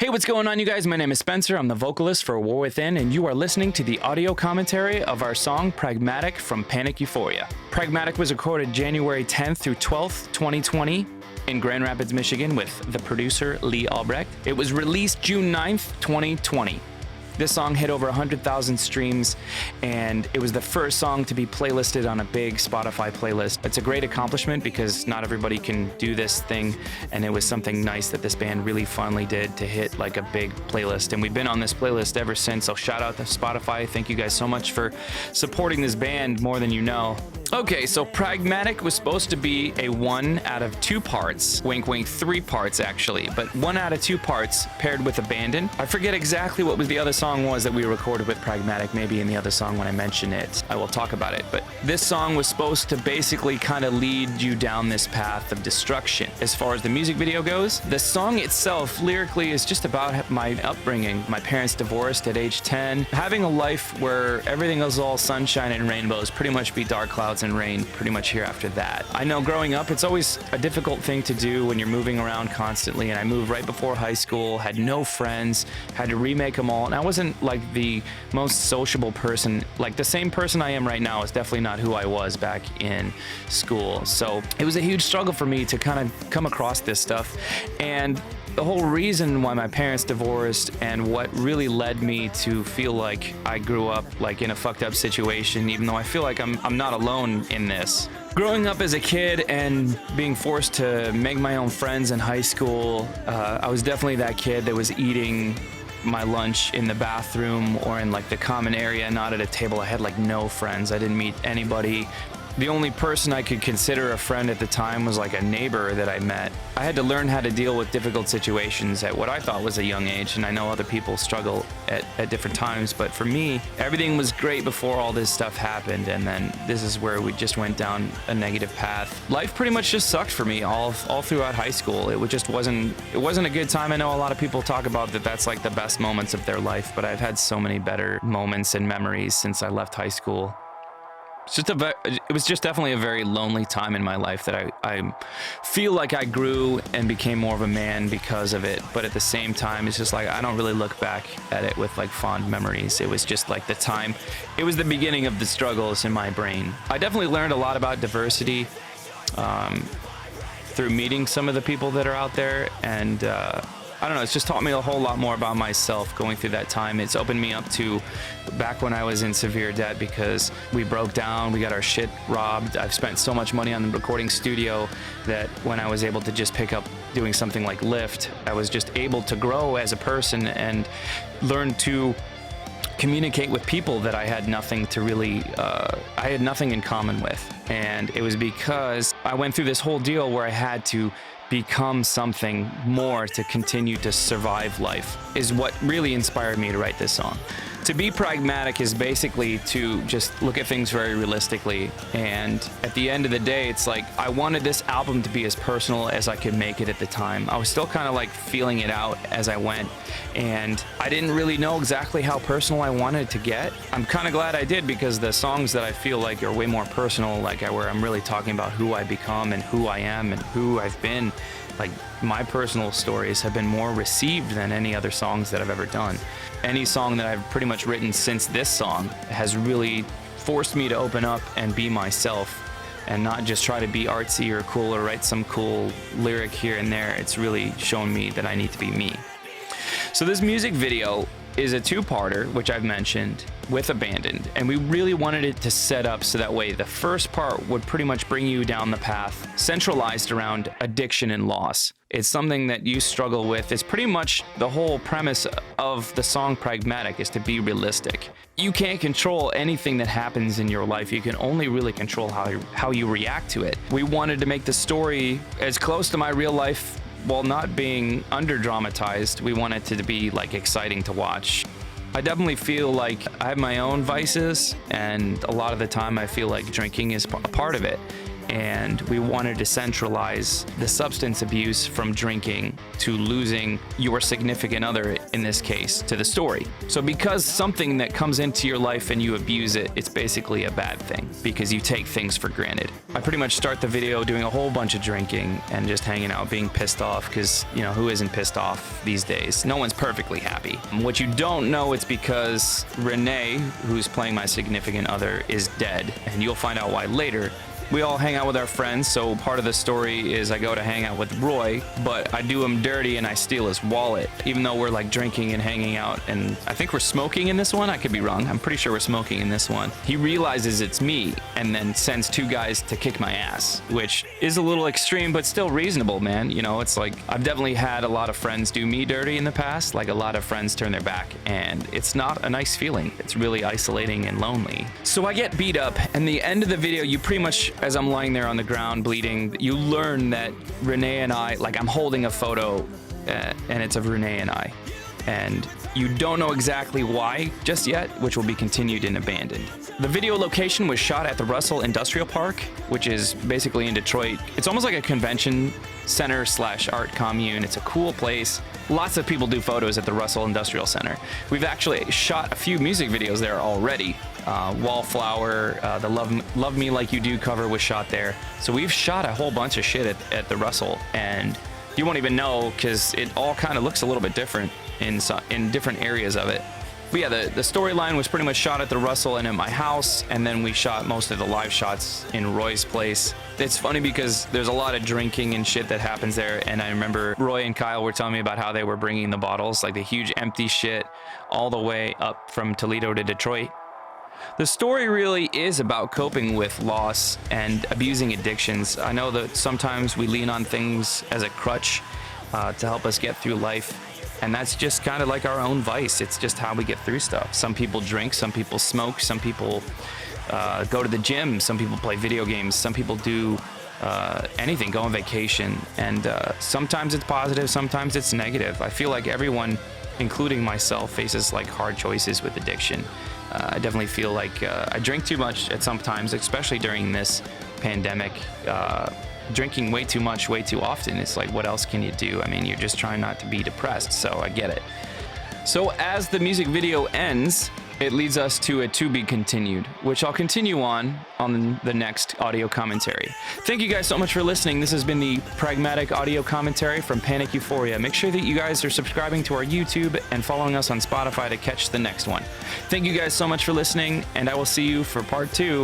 Hey, what's going on, you guys? My name is Spencer. I'm the vocalist for War Within, and you are listening to the audio commentary of our song Pragmatic from Panic Euphoria. Pragmatic was recorded January 10th through 12th, 2020 in Grand Rapids, Michigan with the producer Lee Albrecht. It was released June 9th, 2020. This song hit over 100,000 streams, and it was the first song to be playlisted on a big Spotify playlist. It's a great accomplishment because not everybody can do this thing, and it was something nice that this band really finally did to hit like a big playlist. And we've been on this playlist ever since, so shout out to Spotify. Thank you guys so much for supporting this band more than you know. Okay, so Pragmatic was supposed to be a 1 out of 2 parts, wink wink 3 parts actually, but 1 out of 2 parts paired with Abandon. I forget exactly what was the other song was that we recorded with Pragmatic, maybe in the other song when I mention it. I will talk about it, but this song was supposed to basically kind of lead you down this path of destruction. As far as the music video goes, the song itself lyrically is just about my upbringing. My parents divorced at age 10, having a life where everything was all sunshine and rainbows, pretty much be dark clouds and rain pretty much here after that. I know growing up, it's always a difficult thing to do when you're moving around constantly, and I moved right before high school, had no friends, had to remake them all, and I wasn't like the most sociable person. Like the same person I am right now is definitely not who I was back in school. So it was a huge struggle for me to kind of come across this stuff, and the whole reason why my parents divorced and what really led me to feel like I grew up like in a fucked up situation, even though I feel like I'm not alone in this. Growing up as a kid and being forced to make my own friends in high school, I was definitely that kid that was eating my lunch in the bathroom or in like the common area, not at a table. I had like no friends. I didn't meet anybody. The only person I could consider a friend at the time was like a neighbor that I met. I had to learn how to deal with difficult situations at what I thought was a young age, and I know other people struggle at different times, but for me, everything was great before all this stuff happened, and then this is where we just went down a negative path. Life pretty much just sucked for me all throughout high school. It wasn't a good time. I know a lot of people talk about that's like the best moments of their life, but I've had so many better moments and memories since I left high school. It was just definitely a very lonely time in my life that I feel like I grew and became more of a man because of it. But at the same time, it's just like I don't really look back at it with like fond memories. It was just like the time. It was the beginning of the struggles in my brain. I definitely learned a lot about diversity through meeting some of the people that are out there, and I don't know, it's just taught me a whole lot more about myself going through that time. It's opened me up to back when I was in severe debt because we broke down, we got our shit robbed. I've spent so much money on the recording studio that when I was able to just pick up doing something like Lyft, I was just able to grow as a person and learn to communicate with people that I had nothing to really, I had nothing in common with. And it was because I went through this whole deal where I had to become something more to continue to survive life is what really inspired me to write this song. To be pragmatic is basically to just look at things very realistically, and at the end of the day, it's like I wanted this album to be as personal as I could make it at the time. I was still kind of like feeling it out as I went, and I didn't really know exactly how personal I wanted it to get. I'm kind of glad I did, because the songs that I feel like are way more personal, like where I'm really talking about who I become and who I am and who I've been, like my personal stories have been more received than any other songs that I've ever done. Any song that I've pretty much written since this song has really forced me to open up and be myself and not just try to be artsy or cool or write some cool lyric here and there. It's really shown me that I need to be me. So this music video is a 2-parter, which I've mentioned, with Abandoned, and we really wanted it to set up so that way the first part would pretty much bring you down the path centralized around addiction and loss. It's something that you struggle with. It's pretty much the whole premise of the song Pragmatic is to be realistic. You can't control anything that happens in your life. You can only really control how you react to it. We wanted to make the story as close to my real life while not being under-dramatized. We want it to be like exciting to watch. I definitely feel like I have my own vices, and a lot of the time I feel like drinking is a part of it. and we wanted to centralize the substance abuse from drinking to losing your significant other, in this case, to the story. So because something that comes into your life and you abuse it, it's basically a bad thing because you take things for granted. I pretty much start the video doing a whole bunch of drinking and just hanging out, being pissed off because, you know, who isn't pissed off these days? No one's perfectly happy. What you don't know, it's because Renee, who's playing my significant other, is dead, and you'll find out why later. We all hang out with our friends, so part of the story is I go to hang out with Roy, but I do him dirty and I steal his wallet, even though we're like drinking and hanging out, and I think we're smoking in this one. I could be wrong. I'm pretty sure we're smoking in this one. He realizes it's me and then sends 2 guys to kick my ass, which is a little extreme, but still reasonable, man. You know, it's like I've definitely had a lot of friends do me dirty in the past. Like a lot of friends turn their back, and it's not a nice feeling. It's really isolating and lonely. So I get beat up, and the end of the video, you pretty much, as I'm lying there on the ground bleeding, you learn that Renee and I, like I'm holding a photo and it's of Renee and I. And you don't know exactly why just yet, which will be continued and abandoned. The video location was shot at the Russell Industrial Park, which is basically in Detroit. It's almost like a convention center / art commune. It's a cool place. Lots of people do photos at the Russell Industrial Center. We've actually shot a few music videos there already. Wallflower, the Love Me Like You Do cover was shot there. So we've shot a whole bunch of shit at the Russell, and you won't even know because it all kind of looks a little bit different in different areas of it. But yeah, the storyline was pretty much shot at the Russell and at my house, and then we shot most of the live shots in Roy's place. It's funny because there's a lot of drinking and shit that happens there, and I remember Roy and Kyle were telling me about how they were bringing the bottles, like the huge empty shit, all the way up from Toledo to Detroit. The story really is about coping with loss and abusing addictions. I know that sometimes we lean on things as a crutch to help us get through life, and that's just kind of like our own vice. It's just how we get through stuff. Some people drink, some people smoke, some people go to the gym, some people play video games, some people do anything, go on vacation, and sometimes it's positive, sometimes it's negative. I feel like everyone, including myself, faces like hard choices with addiction. I definitely feel like I drink too much at some times, especially during this pandemic. Drinking way too much, way too often. It's like, what else can you do? I mean, you're just trying not to be depressed, so I get it. So as the music video ends, it leads us to a to be continued, which I'll continue on the next audio commentary. Thank you guys so much for listening. This has been the Pragmatic audio commentary from Panic Euphoria. Make sure that you guys are subscribing to our YouTube and following us on Spotify to catch the next one. Thank you guys so much for listening, and I will see you for part 2